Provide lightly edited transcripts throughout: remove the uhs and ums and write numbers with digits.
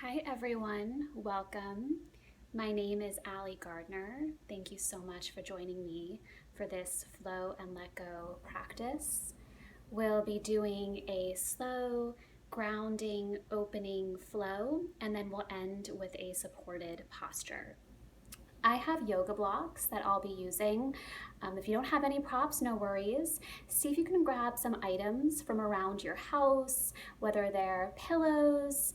Hi everyone, welcome. My name is Allie Gardner. Thank you so much for joining me for this flow and let go practice. We'll be doing a slow, grounding, opening flow, and then we'll end with a supported posture. I have yoga blocks that I'll be using. If you don't have any props, no worries. See if you can grab some items from around your house, whether they're pillows,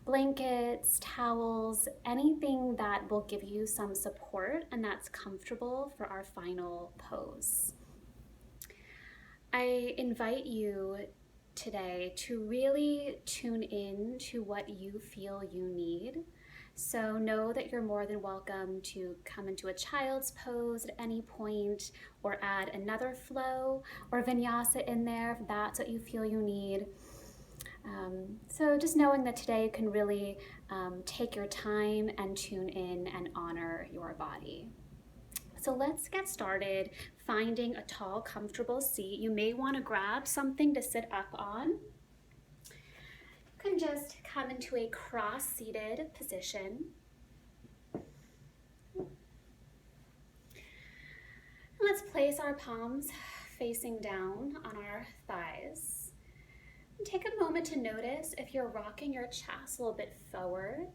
blankets, towels, anything that will give you some support and that's comfortable for our final pose. I invite you today to really tune in to what you feel you need. So know that you're more than welcome to come into a child's pose at any point or add another flow or vinyasa in there if that's what you feel you need. So just knowing that today you can really take your time and tune in and honor your body. So let's get started finding a tall, comfortable seat. You may want to grab something to sit up on. You can just come into a cross-seated position. And let's place our palms facing down on our thighs. And take a moment to notice if you're rocking your chest a little bit forward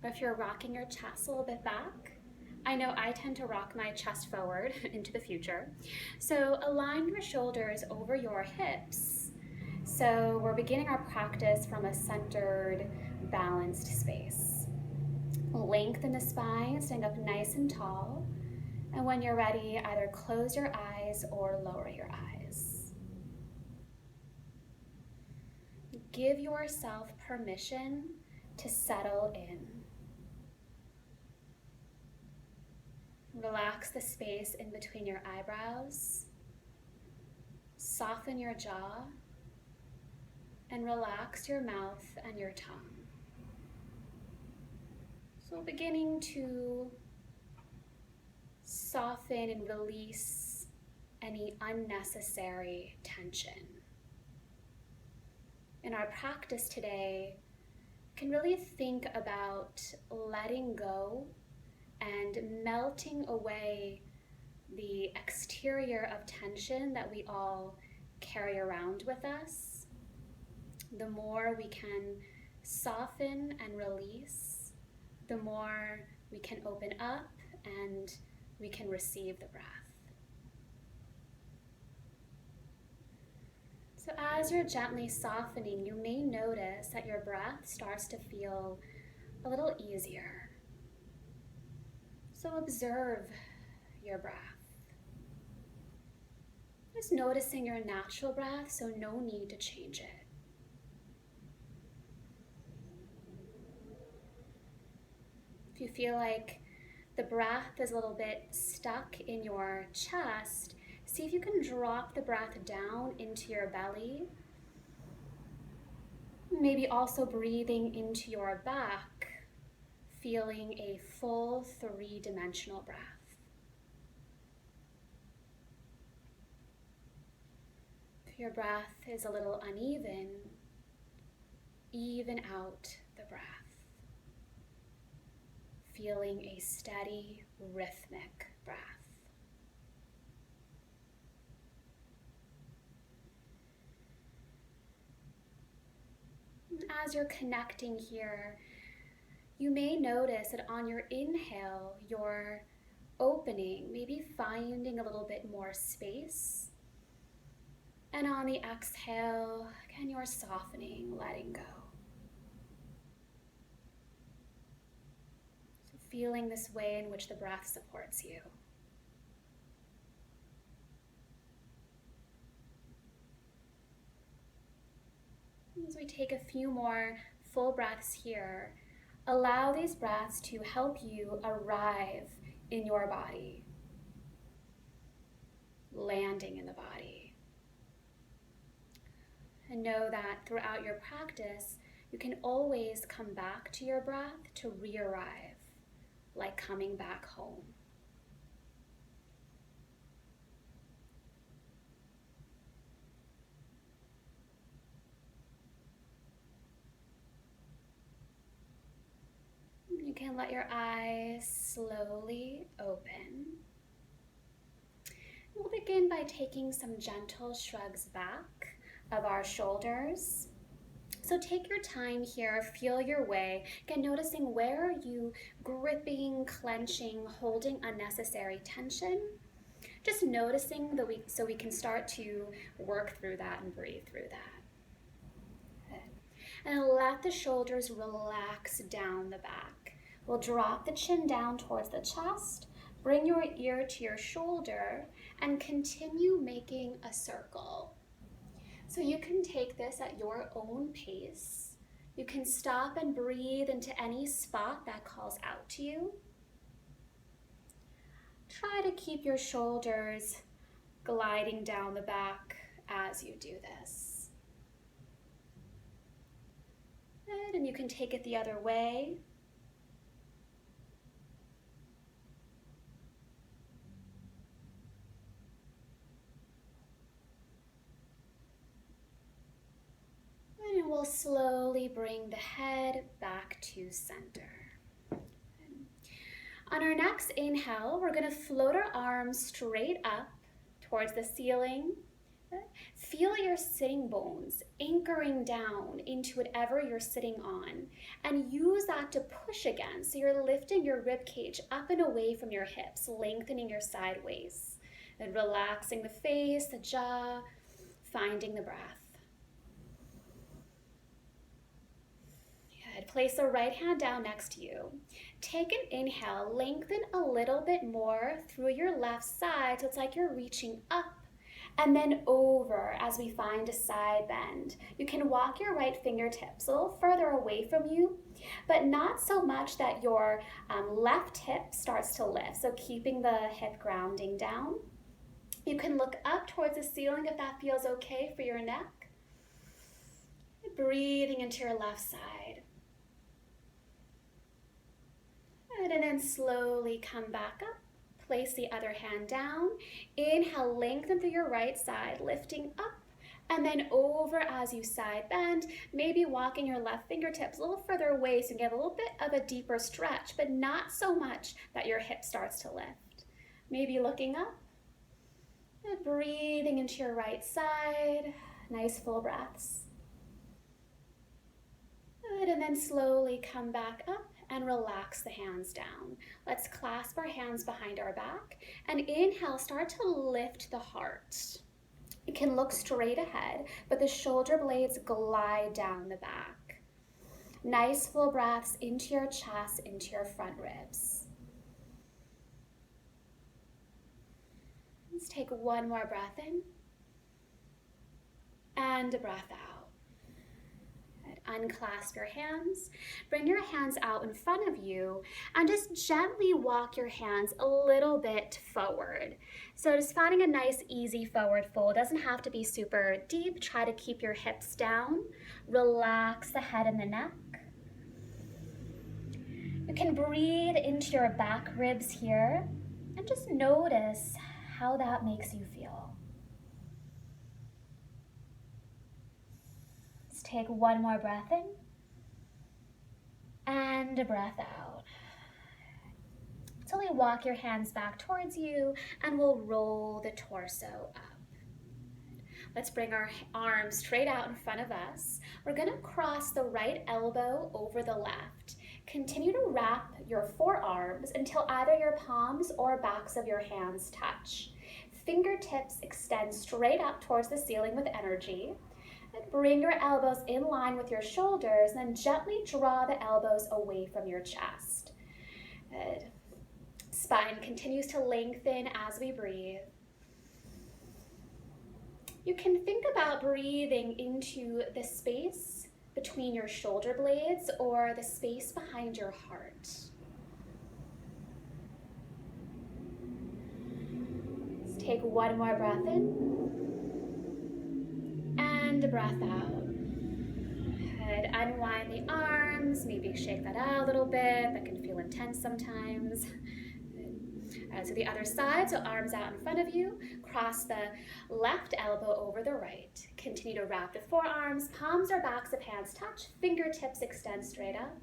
or if you're rocking your chest a little bit back. I know I tend to rock my chest forward into the future. So align your shoulders over your hips. So we're beginning our practice from a centered, balanced space. Lengthen the spine, stand up nice and tall. And when you're ready, either close your eyes or lower your eyes. Give yourself permission to settle in. Relax the space in between your eyebrows. Soften your jaw. And relax your mouth and your tongue. So beginning to soften and release any unnecessary tension. In our practice today, you can really think about letting go and melting away the exterior of tension that we all carry around with us. The more we can soften and release, the more we can open up and we can receive the breath. So as you're gently softening, you may notice that your breath starts to feel a little easier. So observe your breath. Just noticing your natural breath, so no need to change it. If you feel like the breath is a little bit stuck in your chest, see if you can drop the breath down into your belly. Maybe also breathing into your back, feeling a full three-dimensional breath. If your breath is a little uneven, even out the breath. Feeling a steady, rhythmic breath. And as you're connecting here, you may notice that on your inhale, you're opening, maybe finding a little bit more space. And on the exhale, again, you're softening, letting go. So feeling this way in which the breath supports you. As we take a few more full breaths here, allow these breaths to help you arrive in your body, landing in the body. And know that throughout your practice, you can always come back to your breath to re-arrive, like coming back home. can let your eyes slowly open. We'll begin by taking some gentle shrugs back of our shoulders. So take your time here, feel your way. Again, noticing where are you gripping, clenching, holding unnecessary tension. Just noticing so we can start to work through that and breathe through that. Good. And let the shoulders relax down the back. We'll drop the chin down towards the chest, bring your ear to your shoulder, and continue making a circle. So you can take this at your own pace. You can stop and breathe into any spot that calls out to you. Try to keep your shoulders gliding down the back as you do this. Good, and you can take it the other way. And we'll slowly bring the head back to center. On our next inhale, we're going to float our arms straight up towards the ceiling. Feel your sitting bones anchoring down into whatever you're sitting on, and use that to push again. So you're lifting your rib cage up and away from your hips, lengthening your side waist, and relaxing the face, the jaw, finding the breath. Good. Place the right hand down next to you. Take an inhale, lengthen a little bit more through your left side, so it's like you're reaching up and then over as we find a side bend. You can walk your right fingertips a little further away from you, but not so much that your left hip starts to lift, so keeping the hip grounding down. You can look up towards the ceiling if that feels okay for your neck. Breathing into your left side. And then slowly come back up. Place the other hand down. Inhale, lengthen through your right side, lifting up and then over as you side bend, maybe walking your left fingertips a little further away so you get a little bit of a deeper stretch, but not so much that your hip starts to lift. Maybe looking up and breathing into your right side. Nice full breaths. Good, and then slowly come back up and relax the hands down. Let's clasp our hands behind our back and inhale, start to lift the heart. You can look straight ahead, but the shoulder blades glide down the back. Nice full breaths into your chest, into your front ribs. Let's take one more breath in and a breath out. Unclasp your hands, bring your hands out in front of you, and just gently walk your hands a little bit forward. So just finding a nice, easy forward fold. Doesn't have to be super deep. Try to keep your hips down. Relax the head and the neck. You can breathe into your back ribs here, and just notice how that makes you feel. Take one more breath in and a breath out. Slowly walk your hands back towards you and we'll roll the torso up. Let's bring our arms straight out in front of us. We're going to cross the right elbow over the left. Continue to wrap your forearms until either your palms or backs of your hands touch. Fingertips extend straight up towards the ceiling with energy. And bring your elbows in line with your shoulders, and then gently draw the elbows away from your chest. Good. Spine continues to lengthen as we breathe. You can think about breathing into the space between your shoulder blades or the space behind your heart. Let's take one more breath in. And a breath out. Good. Unwind the arms, maybe shake that out a little bit. That can feel intense sometimes. Good. So the other side, so arms out in front of you. Cross the left elbow over the right. Continue to wrap the forearms, palms or backs of hands touch, fingertips extend straight up.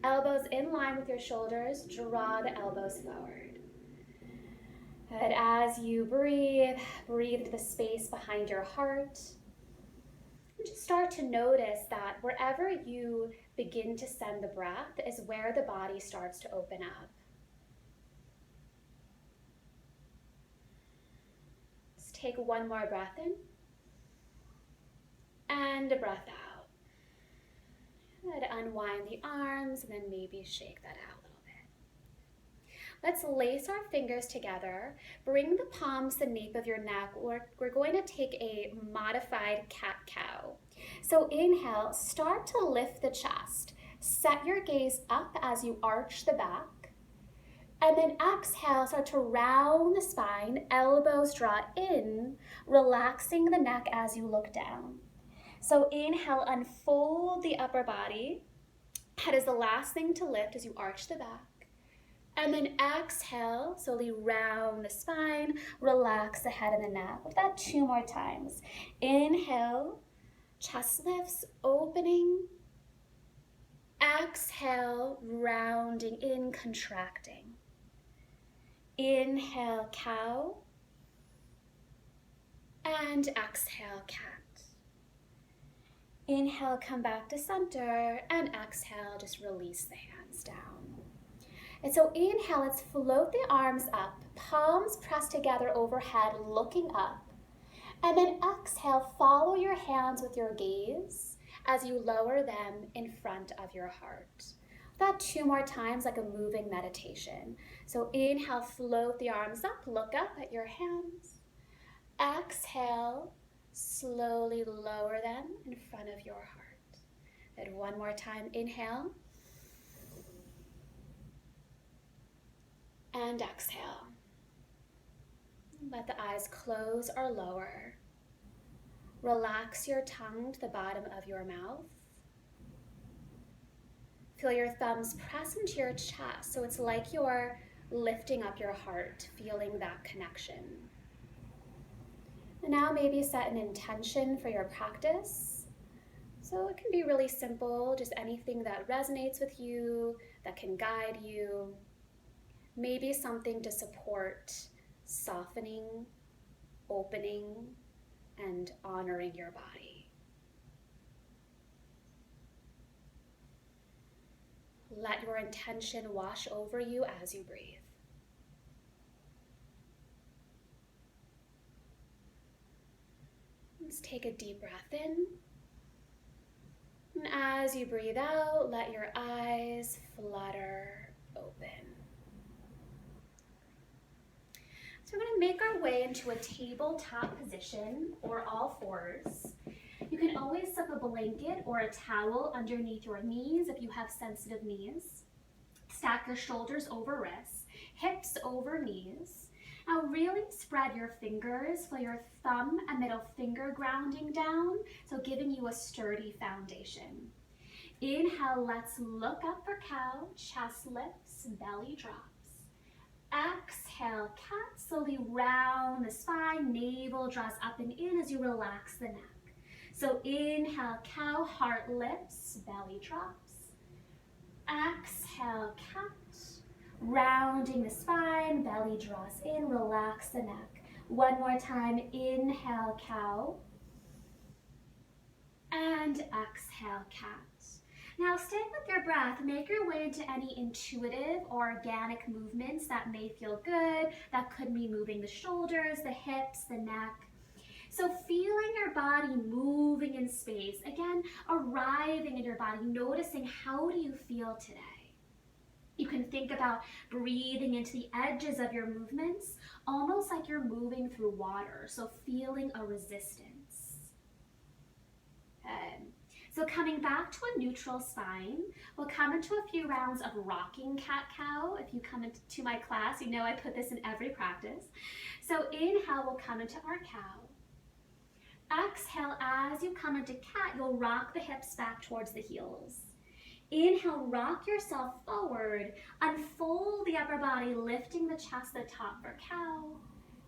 Elbows in line with your shoulders, draw the elbows forward. And as you breathe, breathe into the space behind your heart. And just start to notice that wherever you begin to send the breath is where the body starts to open up. Just take one more breath in and a breath out. And unwind the arms and then maybe shake that out a little bit. Let's lace our fingers together. Bring the palms to the nape of your neck. We're going to take a modified cat-cow. So inhale, start to lift the chest. Set your gaze up as you arch the back. And then exhale, start to round the spine, elbows draw in, relaxing the neck as you look down. So inhale, unfold the upper body. Head is the last thing to lift as you arch the back. And then exhale, slowly round the spine, relax the head and the neck. With that 2 more times. Inhale, chest lifts, opening. Exhale, rounding in, contracting. Inhale, cow. And exhale, cat. Inhale, come back to center, and exhale, just release the hands down. And so inhale, let's float the arms up, palms pressed together overhead, looking up. And then exhale, follow your hands with your gaze as you lower them in front of your heart. That 2 more times, like a moving meditation. So inhale, float the arms up, look up at your hands. Exhale, slowly lower them in front of your heart. And 1 more time, inhale. And exhale. Let the eyes close or lower. Relax your tongue to the bottom of your mouth. Feel your thumbs press into your chest, so it's like you're lifting up your heart, feeling that connection. And now maybe set an intention for your practice. So it can be really simple, just anything that resonates with you, that can guide you. Maybe something to support softening, opening, and honoring your body. Let your intention wash over you as you breathe. Let's take a deep breath in. And as you breathe out, let your eyes flutter open. So we're going to make our way into a tabletop position, or all fours. You can always slip a blanket or a towel underneath your knees if you have sensitive knees. Stack your shoulders over wrists, hips over knees. Now really spread your fingers, feel your thumb and middle finger grounding down, so giving you a sturdy foundation. Inhale, let's look up for cow, chest lifts, belly drops. Exhale, cat, slowly round the spine, navel draws up and in as you relax the neck. So inhale, cow, heart lifts, belly drops. Exhale, cat, rounding the spine, belly draws in, relax the neck. 1 more time, inhale, cow. And exhale, cat. Now stay with your breath, make your way into any intuitive or organic movements that may feel good. That could be moving the shoulders, the hips, the neck. So feeling your body moving in space, again, arriving in your body, noticing how do you feel today. You can think about breathing into the edges of your movements, almost like you're moving through water, so feeling a resistance. Good. So coming back to a neutral spine, we'll come into a few rounds of rocking cat-cow. If you come into my class, you know I put this in every practice. So inhale, we'll come into our cow. Exhale, as you come into cat, you'll rock the hips back towards the heels. Inhale, rock yourself forward, unfold the upper body, lifting the chest to the top for cow.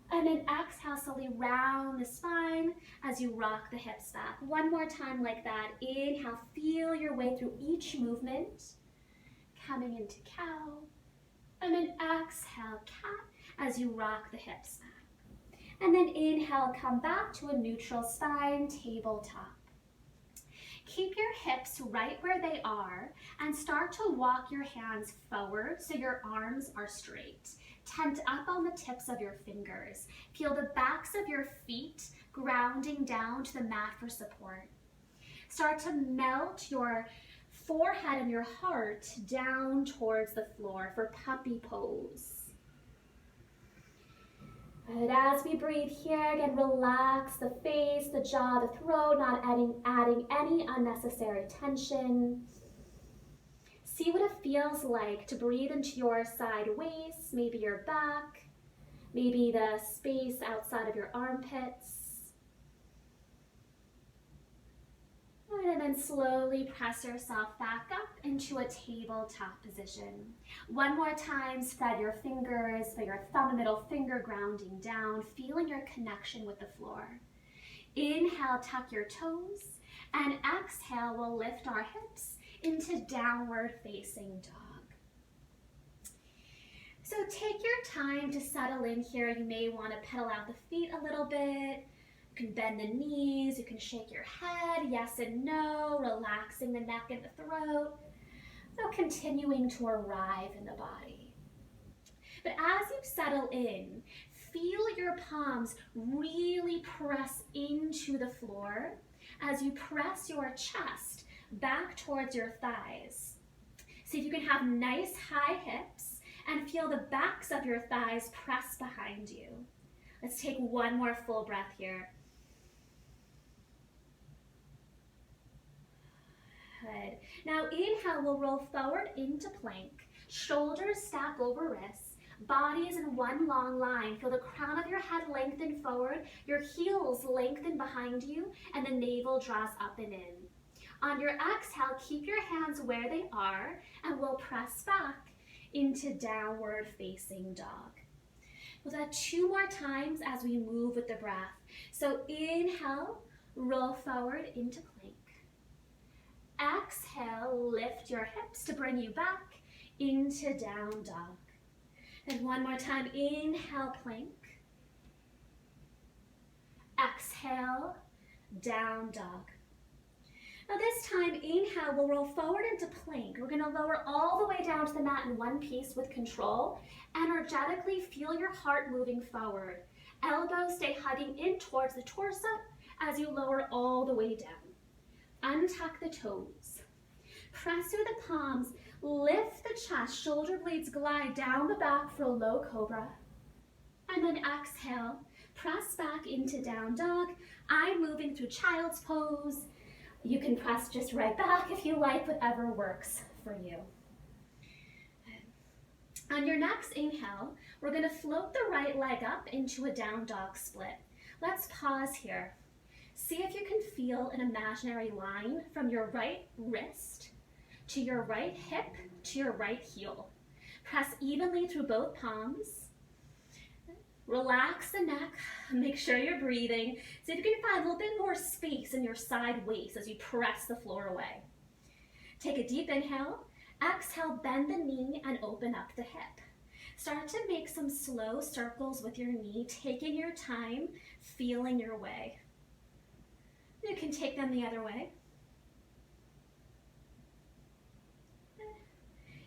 And then exhale, slowly round the spine as you rock the hips back. 1 more time like that. Inhale, feel your way through each movement. coming into cow. And then exhale, cat, as you rock the hips back. And then inhale, come back to a neutral spine, tabletop. Keep your hips right where they are and start to walk your hands forward so your arms are straight. Tent up on the tips of your fingers. Feel the backs of your feet grounding down to the mat for support. Start to melt your forehead and your heart down towards the floor for puppy pose. And as we breathe here, again, relax the face, the jaw, the throat, not adding any unnecessary tension. See what it feels like to breathe into your side waist, maybe your back, maybe the space outside of your armpits. And then slowly press yourself back up into a tabletop position. One more time, spread your fingers, feel your thumb and middle finger grounding down, feeling your connection with the floor. Inhale, tuck your toes, and exhale, we'll lift our hips into downward facing dog. So take your time to settle in here. You may want to pedal out the feet a little bit. You can bend the knees, you can shake your head, yes and no, relaxing the neck and the throat. So continuing to arrive in the body. But as you settle in, feel your palms really press into the floor as you press your chest back towards your thighs. See if you can have nice high hips and feel the backs of your thighs press behind you. Let's take one more full breath here. Good. Now inhale, we'll roll forward into plank. Shoulders stack over wrists. Body is in one long line. Feel the crown of your head lengthen forward, your heels lengthen behind you, and the navel draws up and in. On your exhale, keep your hands where they are, and we'll press back into downward facing dog. We'll do that 2 more times as we move with the breath. So inhale, roll forward into plank. Exhale, lift your hips to bring you back into down dog. And one more time, inhale, plank. Exhale, down dog. Now this time, inhale, we'll roll forward into plank. We're gonna lower all the way down to the mat in one piece with control. Energetically feel your heart moving forward. Elbows stay hugging in towards the torso as you lower all the way down. Untuck the toes. Press through the palms, lift the chest, shoulder blades glide down the back for a low cobra. And then exhale, press back into down dog. I'm moving through child's pose. You can press just right back if you like, whatever works for you. On your next inhale, we're gonna float the right leg up into a down dog split. Let's pause here. See if you can feel an imaginary line from your right wrist to your right hip to your right heel. Press evenly through both palms. Relax the neck, make sure you're breathing. See if you can find a little bit more space in your side waist as you press the floor away. Take a deep inhale, exhale, bend the knee and open up the hip. Start to make some slow circles with your knee, taking your time, feeling your way. You can take them the other way.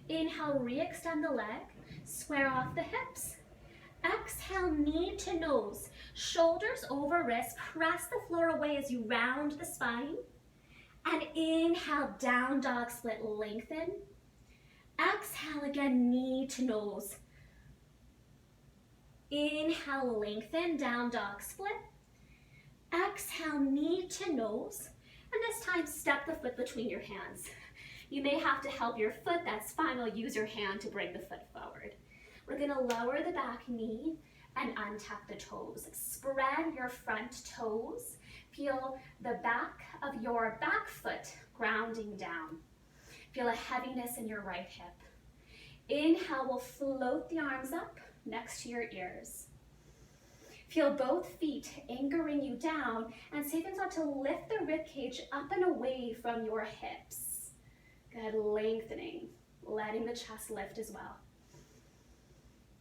Inhale, re-extend the leg, square off the hips. Exhale, knee to nose, shoulders over wrist, press the floor away as you round the spine. And inhale, down dog split, lengthen. Exhale again, knee to nose. Inhale, lengthen, down dog split. Exhale, knee to nose, and this time step the foot between your hands. You may have to help your foot, that's fine, I'll use your hand to bring the foot forward. We're gonna lower the back knee and untuck the toes. Spread your front toes. Feel the back of your back foot grounding down. Feel a heaviness in your right hip. Inhale, we'll float the arms up next to your ears. Feel both feet anchoring you down and see if you start to lift the rib cage up and away from your hips. Good, lengthening. letting the chest lift as well.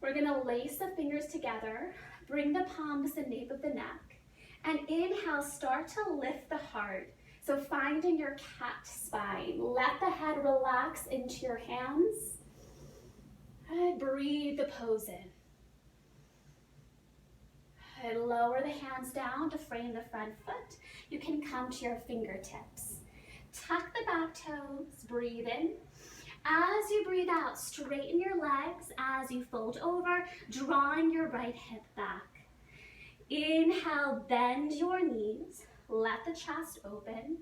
We're gonna lace the fingers together, bring the palms to the nape of the neck, and inhale, start to lift the heart. So finding your cat spine. Let the head relax into your hands. And breathe the pose in. And lower the hands down to frame the front foot. You can come to your fingertips. Tuck the back toes, breathe in. As you breathe out, straighten your legs as you fold over, drawing your right hip back. Inhale, bend your knees, let the chest open.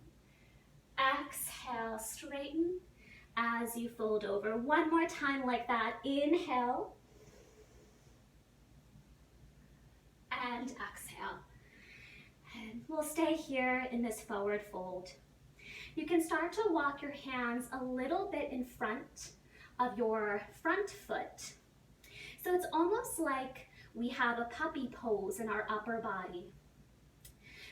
Exhale, straighten as you fold over. One more time like that. Inhale. And exhale. And we'll stay here in this forward fold. You can start to walk your hands a little bit in front of your front foot. So it's almost like we have a puppy pose in our upper body.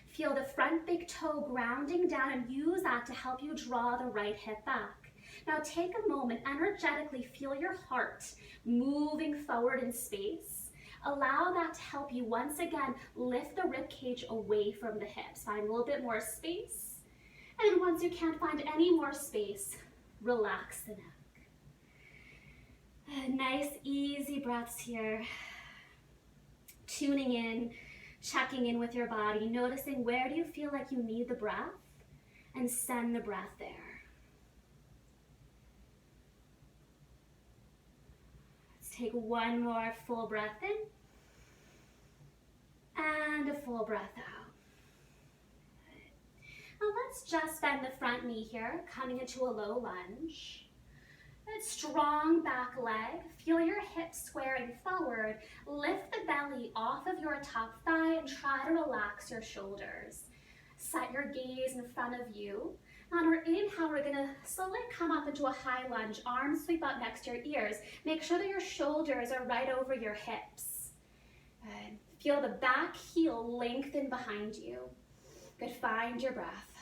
Feel the front big toe grounding down and use that to help you draw the right hip back. Now take a moment, energetically feel your heart moving forward in space. Allow that to help you once again lift the rib cage away from the hips. Find a little bit more space. And once you can't find any more space, relax the neck. Nice, easy breaths here. Tuning in, checking in with your body, noticing where do you feel like you need the breath, and send the breath there. Let's take one more full breath in, and a full breath out. Now let's just bend the front knee here, coming into a low lunge. Strong back leg, feel your hips squaring forward, lift the belly off of your top thigh and try to relax your shoulders. Set your gaze in front of you. On our inhale, we're gonna slowly come up into a high lunge, arms sweep up next to your ears. Make sure that your shoulders are right over your hips. Good. Feel the back heel lengthen behind you. Good, find your breath.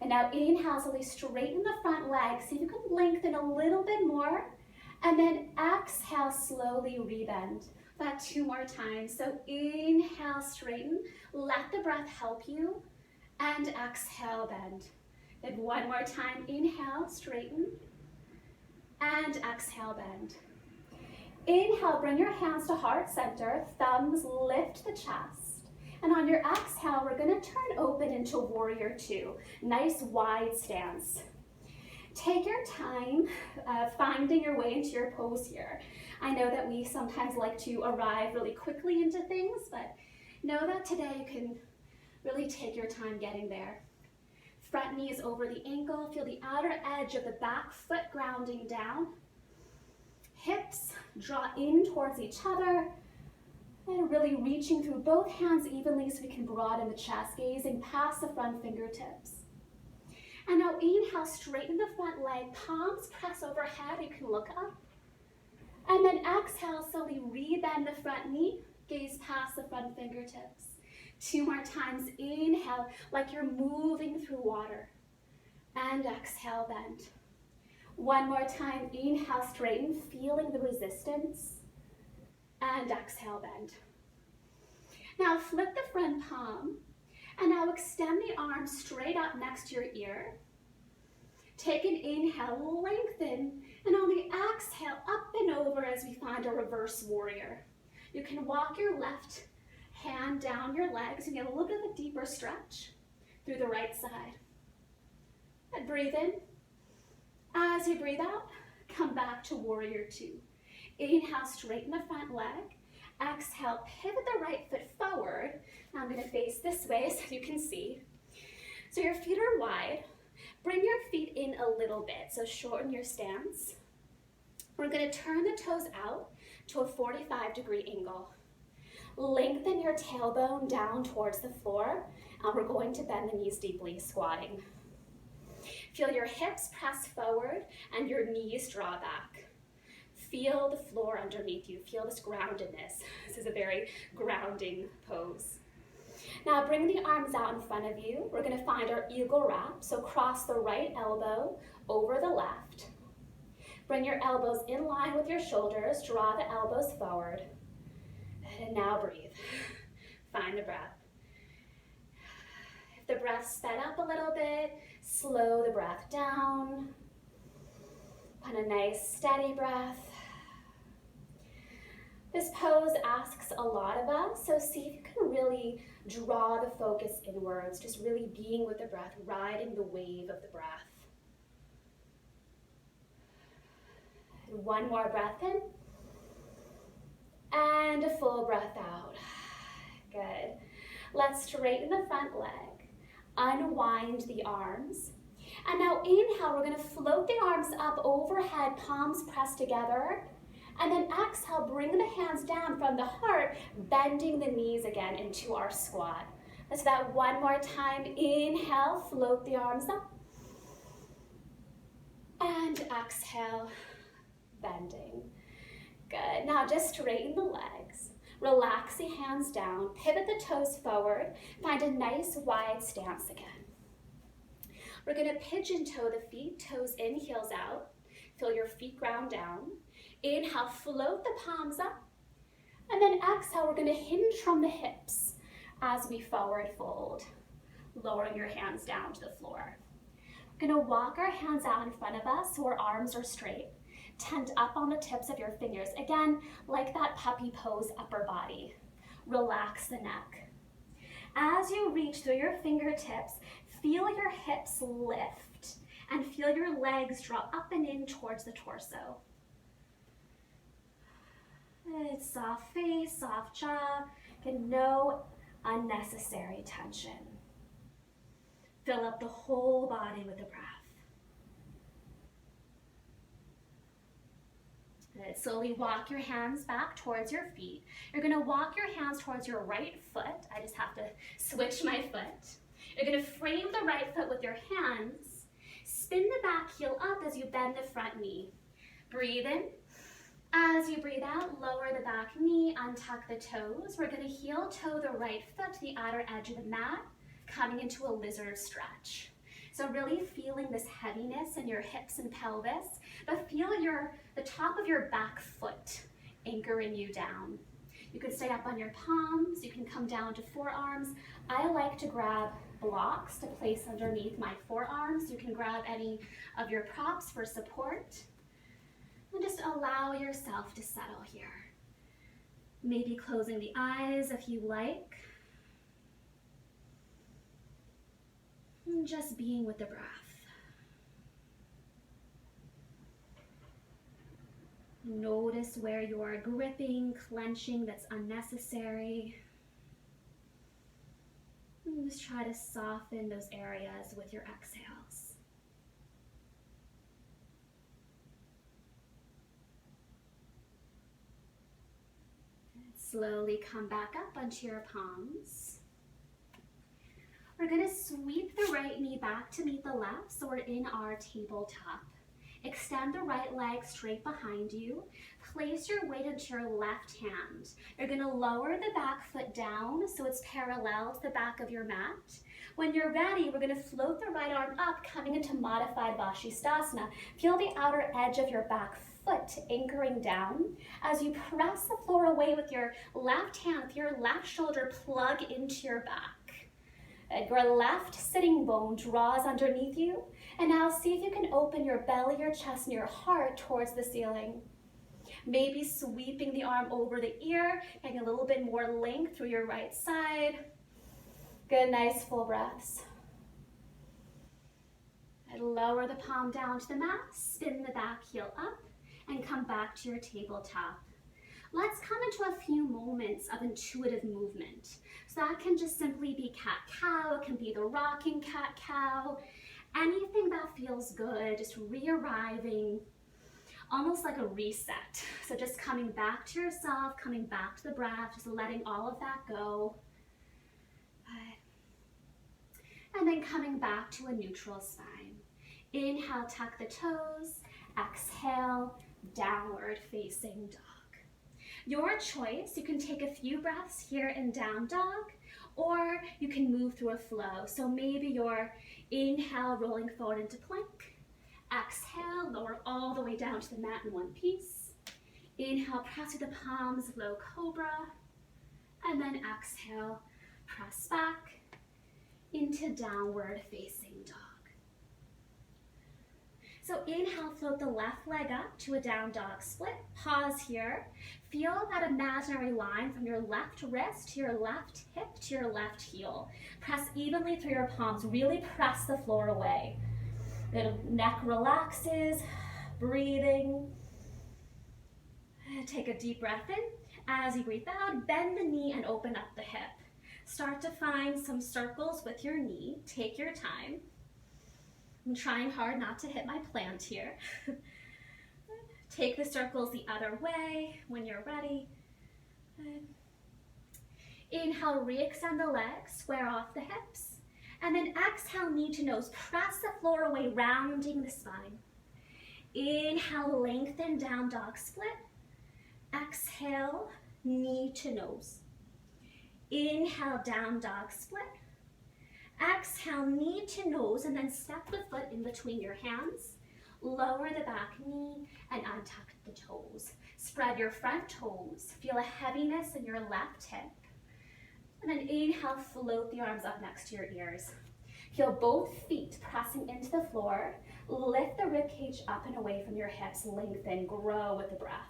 And now inhale, slowly straighten the front leg. See if you can lengthen a little bit more. And then exhale, slowly rebend. That 2 more times. So inhale, straighten. Let the breath help you. And exhale, bend. Then 1 more time. Inhale, straighten. And exhale, bend. Inhale, bring your hands to heart center. Thumbs lift the chest. And on your exhale, we're gonna turn open into warrior 2. Nice wide stance. Take your time finding your way into your pose here. I know that we sometimes like to arrive really quickly into things, but know that today you can really take your time getting there. Front knee is over the ankle. Feel the outer edge of the back foot grounding down. Hips draw in towards each other. And really reaching through both hands evenly so we can broaden the chest, gazing past the front fingertips. And now inhale, straighten the front leg, palms press overhead, you can look up. And then exhale, slowly rebend the front knee, gaze past the front fingertips. 2 more times, inhale, like you're moving through water. And exhale, bend. 1 more time, inhale, straighten, feeling the resistance. And exhale, bend. Now flip the front palm, and now extend the arm straight up next to your ear. Take an inhale, lengthen, and on the exhale, up and over as we find a reverse warrior. You can walk your left hand down your legs and get a little bit of a deeper stretch through the right side. And breathe in. As you breathe out, come back to warrior 2. Inhale, straighten the front leg. Exhale, pivot the right foot forward. Now I'm gonna face this way so you can see. So your feet are wide. Bring your feet in a little bit, so shorten your stance. We're gonna turn the toes out to a 45-degree angle. Lengthen your tailbone down towards the floor, and we're going to bend the knees deeply, squatting. Feel your hips press forward and your knees draw back. Feel the floor underneath you. Feel this groundedness. This is a very grounding pose. Now bring the arms out in front of you. We're gonna find our eagle wrap. So cross the right elbow over the left. Bring your elbows in line with your shoulders, draw the elbows forward. And now breathe. Find the breath. If the breath sped up a little bit, slow the breath down. Find a nice steady breath. This pose asks a lot of us, so see if you can really draw the focus inwards, just really being with the breath, riding the wave of the breath. And one more breath in, and a full breath out. Good. Let's straighten the front leg, unwind the arms, and now inhale, we're gonna float the arms up overhead, palms pressed together, and then exhale, bring the hands down from the heart, bending the knees again into our squat. Let's do that one more time. Inhale, float the arms up, and exhale, bending. Good. Now just straighten the legs. Relax the hands down, pivot the toes forward, find a nice wide stance again. We're gonna pigeon toe the feet, toes in, heels out. Feel your feet ground down. Inhale, float the palms up. And then exhale, we're gonna hinge from the hips as we forward fold, lowering your hands down to the floor. We're gonna walk our hands out in front of us so our arms are straight. Tent up on the tips of your fingers. Again, like that puppy pose, upper body. Relax the neck. As you reach through your fingertips, feel your hips lift and feel your legs draw up and in towards the torso. It's soft face, soft jaw, and no unnecessary tension. Fill up the whole body with the breath. Good. Slowly walk your hands back towards your feet. You're gonna walk your hands towards your right foot. I just have to switch my foot. You're gonna frame the right foot with your hands. Spin the back heel up as you bend the front knee. Breathe in. As you breathe out, lower the back knee, untuck the toes. We're gonna heel toe the right foot to the outer edge of the mat, coming into a lizard stretch. So really feeling this heaviness in your hips and pelvis, but feel the top of your back foot anchoring you down. You can stay up on your palms, you can come down to forearms. I like to grab blocks to place underneath my forearms. You can grab any of your props for support. And just allow yourself to settle here. Maybe closing the eyes if you like. And just being with the breath. Notice where you are gripping, clenching that's unnecessary. And just try to soften those areas with your exhales. Slowly come back up onto your palms. We're going to sweep the right knee back to meet the left, so we're in our tabletop. Extend the right leg straight behind you. Place your weight into your left hand. You're going to lower the back foot down so it's parallel to the back of your mat. When you're ready, we're going to float the right arm up, coming into modified Vashisthasana. Feel the outer edge of your back foot anchoring down. As you press the floor away with your left hand, with your left shoulder plug into your back. Your left sitting bone draws underneath you. And now see if you can open your belly, your chest, and your heart towards the ceiling. Maybe sweeping the arm over the ear, getting a little bit more length through your right side. Good, nice full breaths. And lower the palm down to the mat, spin the back heel up, and come back to your tabletop. Let's come into a few moments of intuitive movement. So that can just simply be cat-cow, it can be the rocking cat-cow, anything that feels good, just re-arriving, almost like a reset. So just coming back to yourself, coming back to the breath, just letting all of that go. And then coming back to a neutral spine. Inhale, tuck the toes, exhale, downward facing dog. Your choice, you can take a few breaths here in down dog, or you can move through a flow. So maybe your inhale rolling forward into plank, Exhale, lower all the way down to the mat in one piece. Inhale, press with the palms, low cobra. And then exhale, press back into downward facing dog. So inhale, float the left leg up to a down dog split. Pause here. Feel that imaginary line from your left wrist to your left hip to your left heel. Press evenly through your palms. Really press the floor away. The neck relaxes, breathing. Take a deep breath in. As you breathe out, bend the knee and open up the hip. Start to find some circles with your knee. Take your time. I'm trying hard not to hit my plant here. Take the circles the other way when you're ready. Inhale, re-extend the legs, square off the hips. And then exhale, knee to nose. Press the floor away, rounding the spine. Inhale, lengthen down dog split. Exhale, knee to nose. Inhale, down dog split. Exhale, knee to nose, and then step the foot in between your hands. Lower the back knee and untuck the toes. Spread your front toes. Feel a heaviness in your left hip. And then inhale, float the arms up next to your ears. Feel both feet pressing into the floor. Lift the ribcage up and away from your hips. Lengthen, grow with the breath.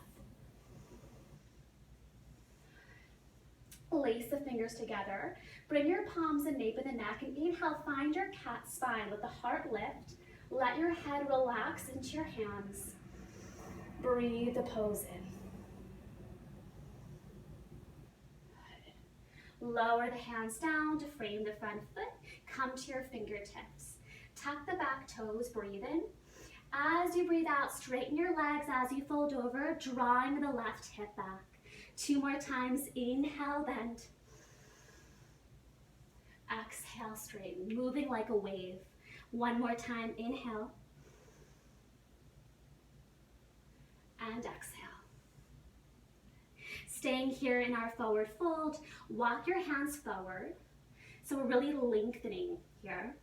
Lace the fingers together. Bring your palms and nape of the neck, and inhale, find your cat spine. Let the heart lift. Let your head relax into your hands. Breathe the pose in. Lower the hands down to frame the front foot. Come to your fingertips. Tuck the back toes, breathe in. As you breathe out, straighten your legs as you fold over, drawing the left hip back. 2 more times, inhale, bend. Exhale, straighten, moving like a wave. 1 more time, inhale. And exhale. Staying here in our forward fold, walk your hands forward. So we're really lengthening here.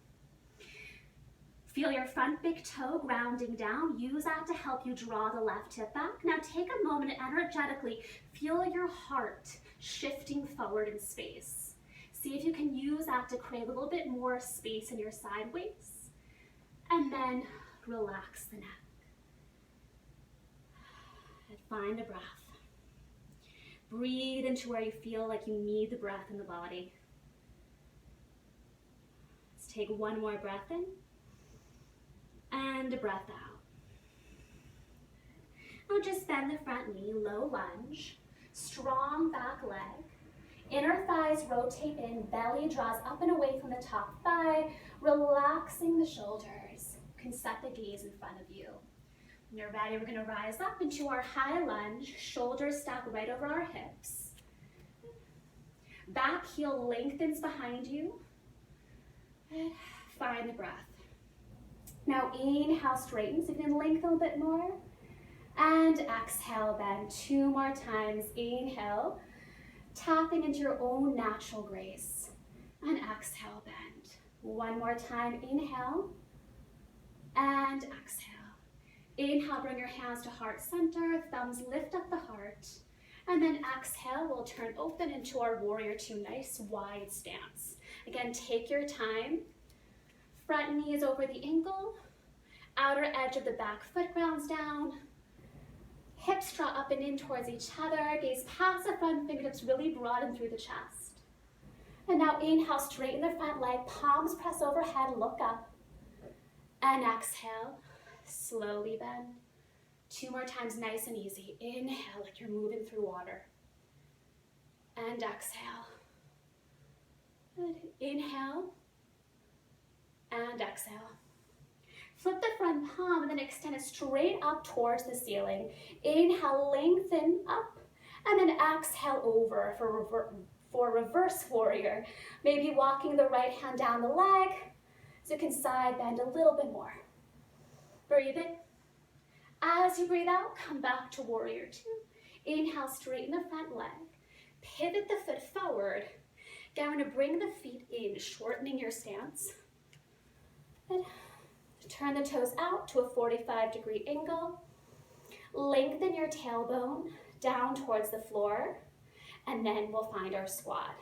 Feel your front big toe grounding down. Use that to help you draw the left hip back. Now take a moment and energetically feel your heart shifting forward in space. See if you can use that to create a little bit more space in your side waist. And then relax the neck. And find the breath. Breathe into where you feel like you need the breath in the body. Let's take 1 more breath in. And a breath out. Now just bend the front knee, low lunge, strong back leg. Inner thighs rotate in, belly draws up and away from the top thigh, relaxing the shoulders. You can set the gaze in front of you. When you're ready, we're going to rise up into our high lunge, shoulders stack right over our hips. Back heel lengthens behind you. And find the breath. Now inhale, straighten, so you can lengthen a bit more. And exhale, bend 2 more times. Inhale, tapping into your own natural grace. And exhale, bend. 1 more time, inhale. And exhale. Inhale, bring your hands to heart center, thumbs lift up the heart. And then exhale, we'll turn open into our warrior 2, nice wide stance. Again, take your time. Front knee is over the ankle, outer edge of the back foot grounds down, hips draw up and in towards each other, gaze past the front fingertips, really broaden through the chest. And now inhale, straighten the front leg, palms press overhead, look up. And exhale, slowly bend. 2 more times, nice and easy. Inhale like you're moving through water. And exhale. Good. Inhale. And exhale. Flip the front palm and then extend it straight up towards the ceiling. Inhale, lengthen up, and then exhale over for reverse warrior. Maybe walking the right hand down the leg, so you can side bend a little bit more. Breathe in. As you breathe out, come back to warrior 2. Inhale, straighten the front leg. Pivot the foot forward. Again, we're going to bring the feet in, shortening your stance. And Turn the toes out to a 45-degree angle. Lengthen your tailbone down towards the floor, and then we'll find our squat.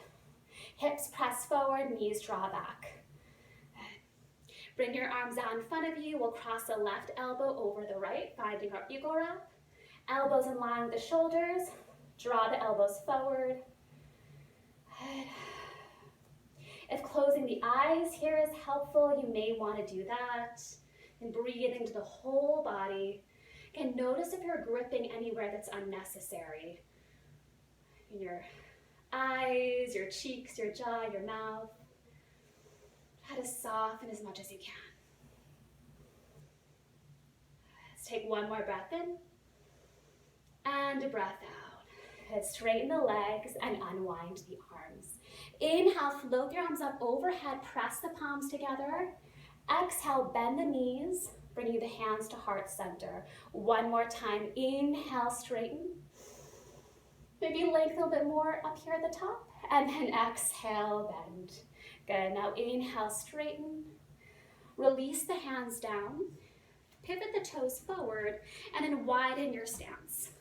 Hips press forward, knees draw back. Bring your arms out in front of you. We'll cross the left elbow over the right, finding our eagle wrap. Elbows in line with the shoulders. Draw the elbows forward. If closing the eyes here is helpful, you may want to do that. And breathe into the whole body. And notice if you're gripping anywhere that's unnecessary. In your eyes, your cheeks, your jaw, your mouth. Try to soften as much as you can. Let's take one more breath in. And a breath out. Let's straighten the legs and unwind the arms. Inhale, float your arms up overhead, press the palms together. Exhale, bend the knees, bringing the hands to heart center. One more time, inhale, straighten. Maybe lengthen a little bit more up here at the top, and then exhale, bend. Good, now inhale, straighten. Release the hands down. Pivot the toes forward, and then widen your stance.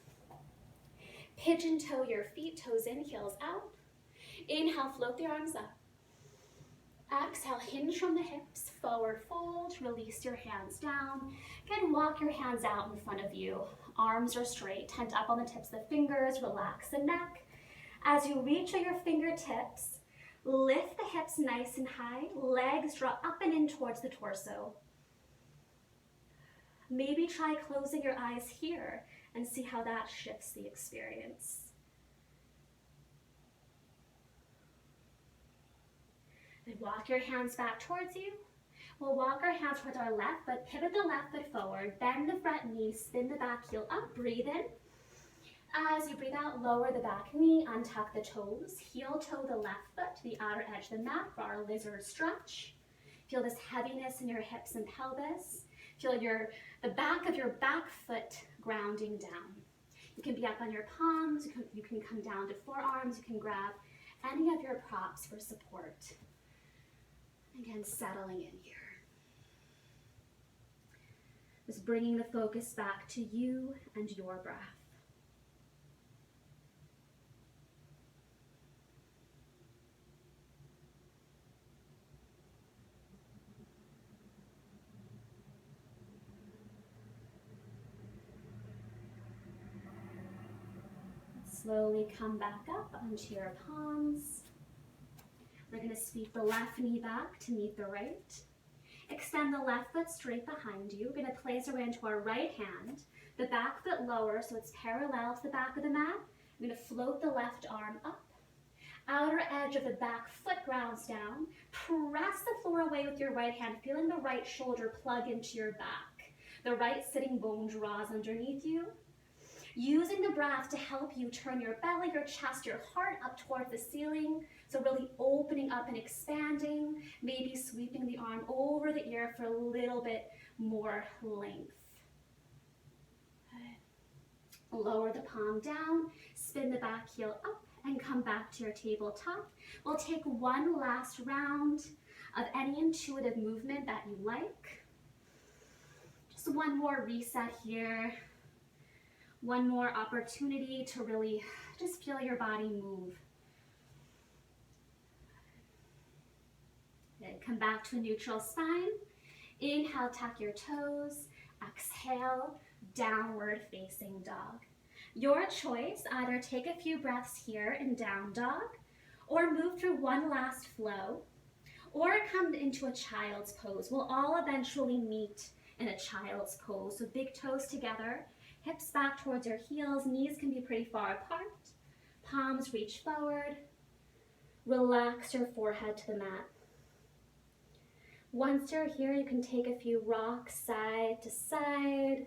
Pigeon toe your feet, toes in, heels out. Inhale, float the arms up. Exhale, hinge from the hips, forward fold, release your hands down. Again, walk your hands out in front of you. Arms are straight, tent up on the tips of the fingers, relax the neck. As you reach for your fingertips, lift the hips nice and high, legs draw up and in towards the torso. Maybe try closing your eyes here and see how that shifts the experience. Then walk your hands back towards you. We'll walk our hands towards our left foot, pivot the left foot forward, bend the front knee, spin the back heel up, breathe in. As you breathe out, lower the back knee, untuck the toes, heel toe the left foot to the outer edge of the mat for our lizard stretch. Feel this heaviness in your hips and pelvis. Feel the back of your back foot grounding down. You can be up on your palms, you can come down to forearms, you can grab any of your props for support. Again, settling in here. Just bringing the focus back to you and your breath. Slowly come back up onto your palms. We're going to sweep the left knee back to meet the right. Extend the left foot straight behind you. We're going to place our way into our right hand. The back foot lower so it's parallel to the back of the mat. I'm going to float the left arm up. Outer edge of the back foot grounds down. Press the floor away with your right hand, feeling the right shoulder plug into your back. The right sitting bone draws underneath you. Using the breath to help you turn your belly, your chest, your heart up toward the ceiling. So really opening up and expanding, maybe sweeping the arm over the ear for a little bit more length. Good. Lower the palm down, spin the back heel up, and come back to your tabletop. We'll take one last round of any intuitive movement that you like. Just one more reset here. One more opportunity to really just feel your body move. Good. Come back to a neutral spine. Inhale, tuck your toes. Exhale, downward facing dog. Your choice, either take a few breaths here in down dog, or move through one last flow, or come into a child's pose. We'll all eventually meet in a child's pose. So big toes together. Hips back towards your heels, knees can be pretty far apart. Palms reach forward. Relax your forehead to the mat. Once you're here, you can take a few rocks side to side,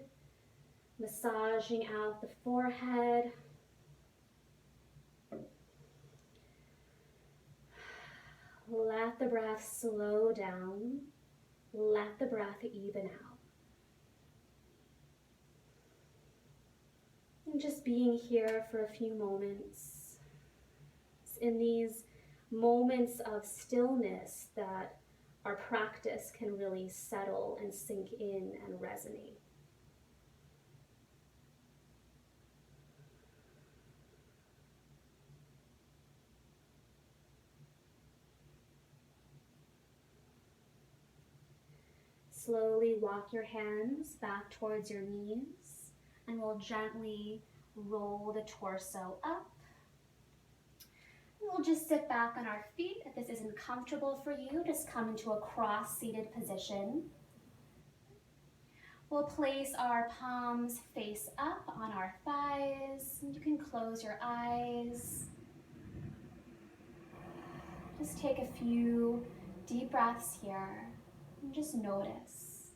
massaging out the forehead. Let the breath slow down. Let the breath even out. And just being here for a few moments. It's in these moments of stillness that our practice can really settle and sink in and resonate. Slowly walk your hands back towards your knees, and we'll gently roll the torso up. We'll just sit back on our feet. If this isn't comfortable for you, just come into a cross-seated position. We'll place our palms face up on our thighs. You can close your eyes. Just take a few deep breaths here and just notice.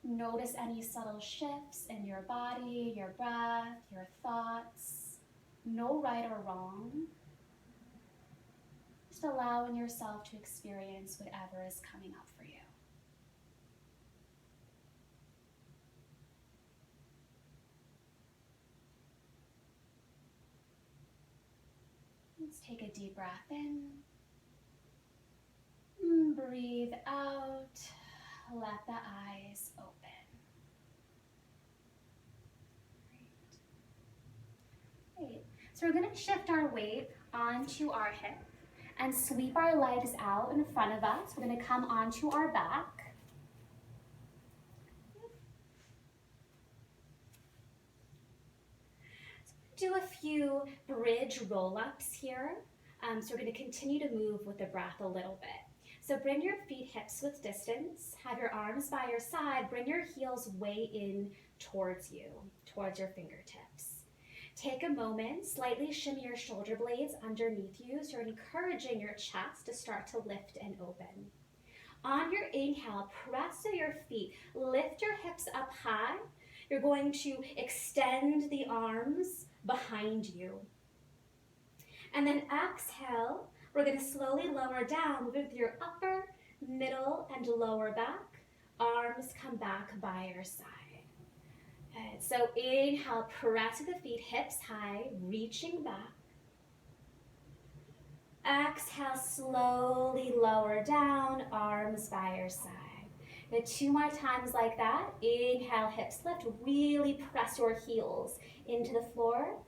Notice any subtle shifts in your body, your breath, your thoughts. No right or wrong. Just allowing yourself to experience whatever is coming up for you. Let's take a deep breath in. Breathe out. Let the eyes open. Great. So we're going to shift our weight onto our hip and sweep our legs out in front of us. We're going to come onto our back. Do a few bridge roll-ups here. So we're going to continue to move with the breath a little bit. So bring your feet hips width distance, have your arms by your side, bring your heels way in towards you, towards your fingertips. Take a moment, slightly shimmy your shoulder blades underneath you, so you're encouraging your chest to start to lift and open. On your inhale, press to your feet, lift your hips up high. You're going to extend the arms behind you. And then exhale, we're going to slowly lower down, moving through your upper, middle, and lower back. Arms come back by your side. Good. So inhale, press the feet hips high, reaching back. Exhale, slowly lower down, arms by your side. Good. 2 more times like that. Inhale, hips lift, really press your heels into the floor.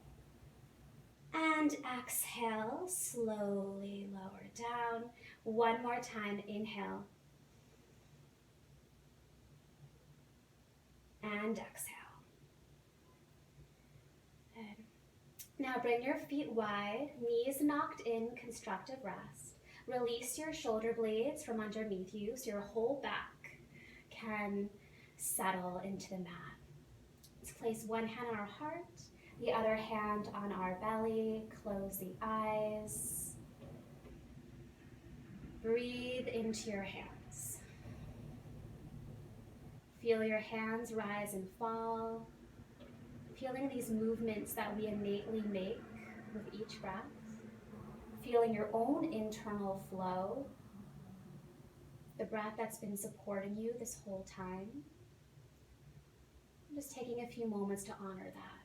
And exhale, slowly lower down. 1 more time, inhale. And exhale. Good. Now bring your feet wide, knees knocked in, constructive rest. Release your shoulder blades from underneath you so your whole back can settle into the mat. Let's place one hand on our heart, the other hand on our belly. Close the eyes. Breathe into your hands. Feel your hands rise and fall. Feeling these movements that we innately make with each breath. Feeling your own internal flow. The breath that's been supporting you this whole time. Just taking a few moments to honor that.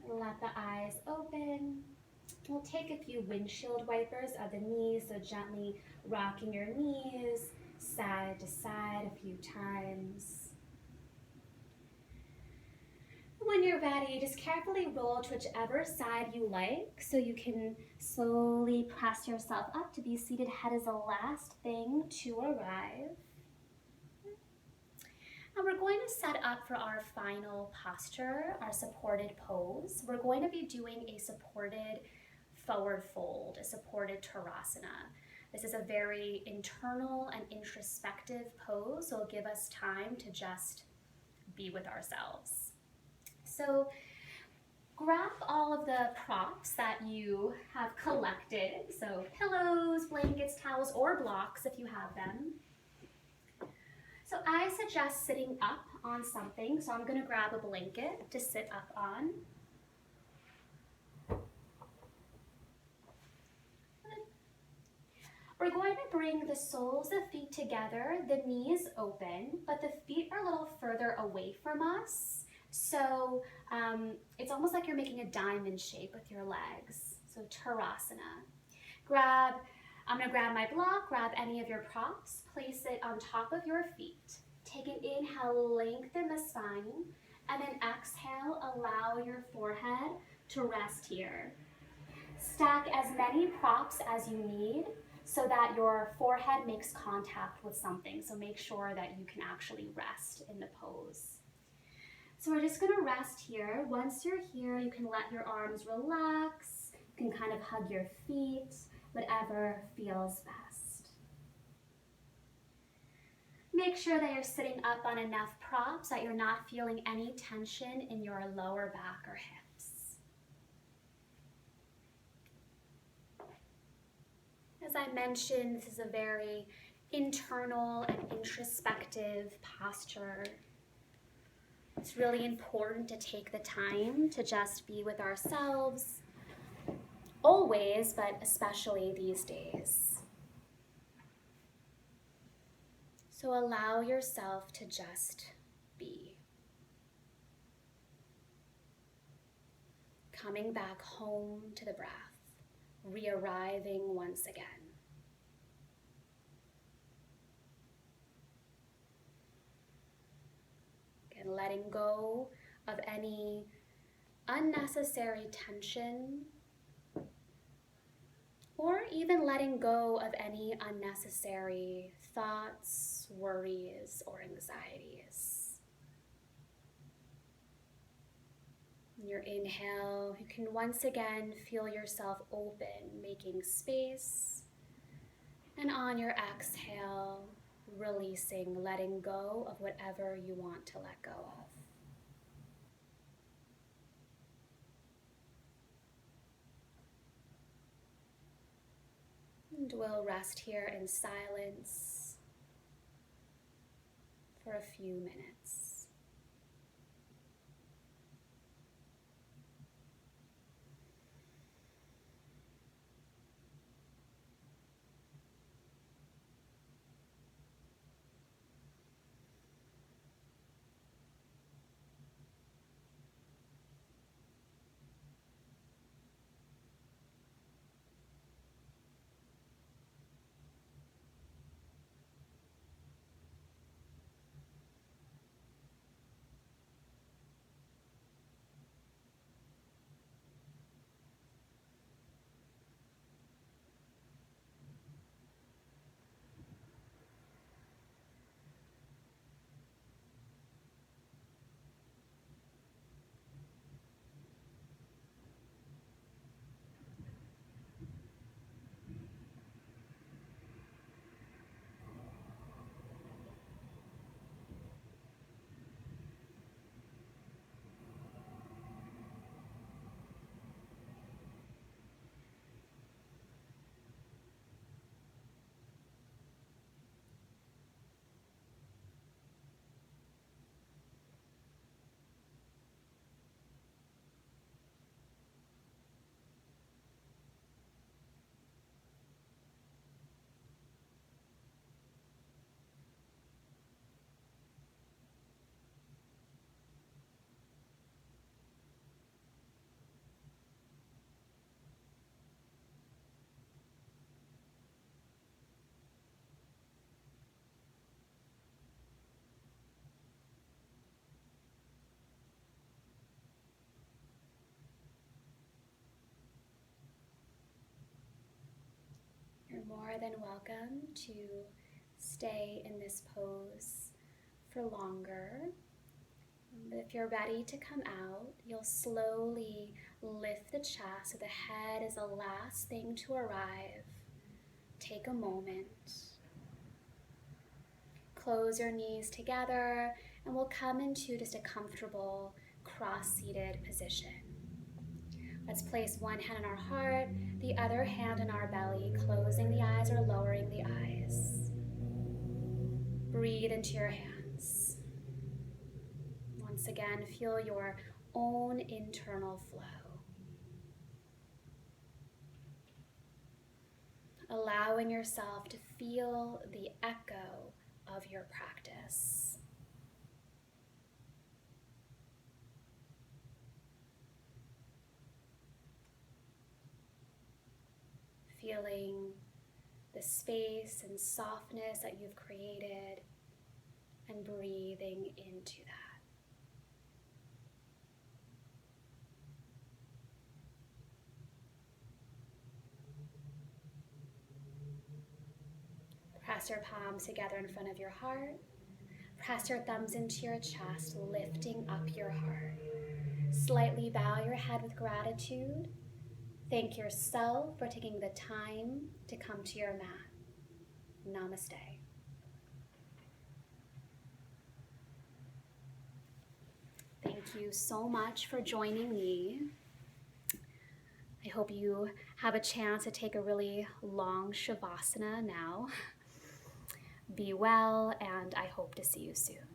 Let the eyes open. We'll take a few windshield wipers of the knees, so gently rocking your knees side to side a few times. When you're ready, just carefully roll to whichever side you like, so you can slowly press yourself up to be seated. Head is the last thing to arrive. And we're going to set up for our final posture, our supported pose. We're going to be doing a supported forward fold, a supported Tarasana. This is a very internal and introspective pose, so it'll give us time to just be with ourselves. So grab all of the props that you have collected, so pillows, blankets, towels, or blocks if you have them. So I suggest sitting up on something, so I'm going to grab a blanket to sit up on. We're going to bring the soles of feet together, the knees open, but the feet are a little further away from us. So it's almost like you're making a diamond shape with your legs. So Tarasana. I'm gonna grab my block, grab any of your props, place it on top of your feet. Take an inhale, lengthen the spine, and then exhale, allow your forehead to rest here. Stack as many props as you need so that your forehead makes contact with something. So make sure that you can actually rest in the pose. So we're just gonna rest here. Once you're here, you can let your arms relax. You can kind of hug your feet, whatever feels best. Make sure that you're sitting up on enough props that you're not feeling any tension in your lower back or hips. As I mentioned, this is a very internal and introspective posture. It's really important to take the time to just be with ourselves, always, but especially these days. So allow yourself to just be. Coming back home to the breath, re-arriving once again. Again, letting go of any unnecessary tension, or even letting go of any unnecessary thoughts, worries, or anxieties. In your inhale, you can once again feel yourself open, making space. And on your exhale, releasing, letting go of whatever you want to let go of. And we'll rest here in silence for a few minutes. You're more than welcome to stay in this pose for longer. But if you're ready to come out, you'll slowly lift the chest so the head is the last thing to arrive. Take a moment. Close your knees together, and we'll come into just a comfortable cross-seated position. Let's place one hand on our heart, the other hand on our belly, closing the eyes or lowering the eyes. Breathe into your hands. Once again, feel your own internal flow. allowing yourself to feel the echo of your practice. Feeling the space and softness that you've created and breathing into that. Press your palms together in front of your heart. Press your thumbs into your chest, lifting up your heart. Slightly bow your head with gratitude. Thank yourself for taking the time to come to your mat. Namaste. Thank you so much for joining me. I hope you have a chance to take a really long Shavasana now. Be well, and I hope to see you soon.